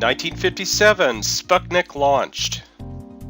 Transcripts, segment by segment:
1957, Sputnik launched.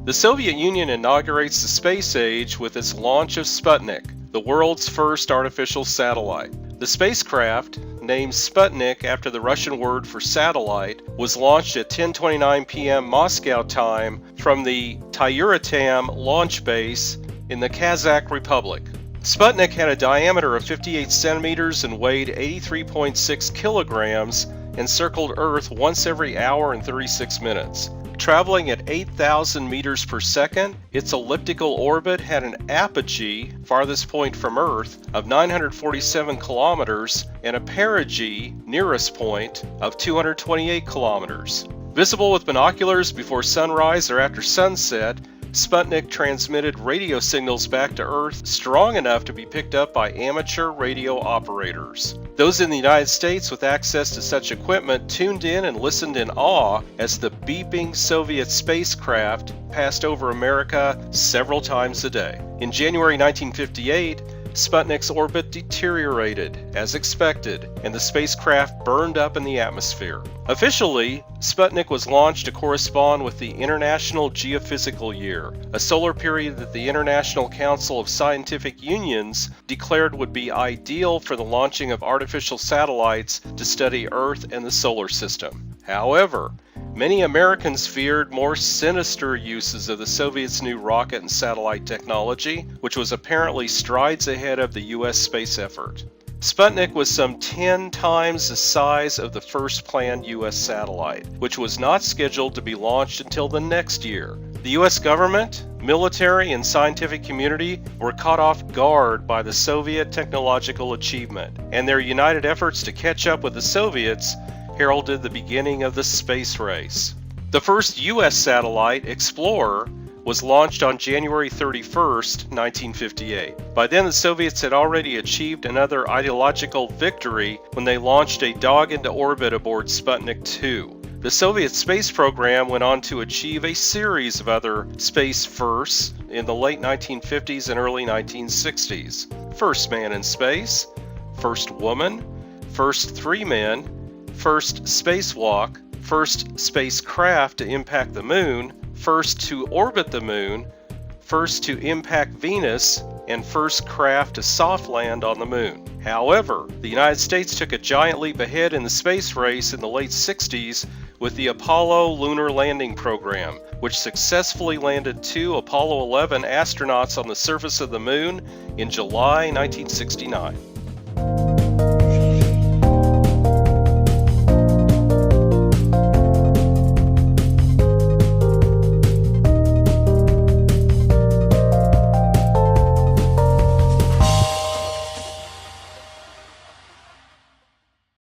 The Soviet Union inaugurates the space age with its launch of Sputnik, the world's first artificial satellite. The spacecraft, named Sputnik after the Russian word for satellite, was launched at 10:29 p.m. Moscow time from the Tyuratam launch base in the Kazakh Republic. Sputnik had a diameter of 58 centimeters and weighed 83.6 kilograms and circled Earth once every hour and 36 minutes. Traveling at 8,000 meters per second, its elliptical orbit had an apogee, farthest point from Earth, of 947 kilometers and a perigee, nearest point, of 228 kilometers. Visible with binoculars before sunrise or after sunset, Sputnik transmitted radio signals back to Earth strong enough to be picked up by amateur radio operators. Those in the United States with access to such equipment tuned in and listened in awe as the beeping Soviet spacecraft passed over America several times a day. In January 1958, Sputnik's orbit deteriorated, as expected, and the spacecraft burned up in the atmosphere. Officially, Sputnik was launched to correspond with the International Geophysical Year, a solar period that the International Council of Scientific Unions declared would be ideal for the launching of artificial satellites to study Earth and the solar system. However, many Americans feared more sinister uses of the Soviets' new rocket and satellite technology, which was apparently strides ahead of the U.S. space effort. Sputnik was some 10 times the size of the first planned U.S. satellite, which was not scheduled to be launched until the next year. The U.S. government, military, and scientific community were caught off guard by the Soviet technological achievement, and their united efforts to catch up with the Soviets heralded the beginning of the space race. The first U.S. satellite, Explorer, was launched on January 31st, 1958. By then, the Soviets had already achieved another ideological victory when they launched a dog into orbit aboard Sputnik 2. The Soviet space program went on to achieve a series of other space firsts in the late 1950s and early 1960s. First man in space, first woman, first three men, first spacewalk, first spacecraft to impact the moon, first to orbit the moon, first to impact Venus, and first craft to soft land on the moon. However, the United States took a giant leap ahead in the space race in the late 60s with the Apollo lunar landing program, which successfully landed 2 Apollo 11 astronauts on the surface of the moon in July 1969.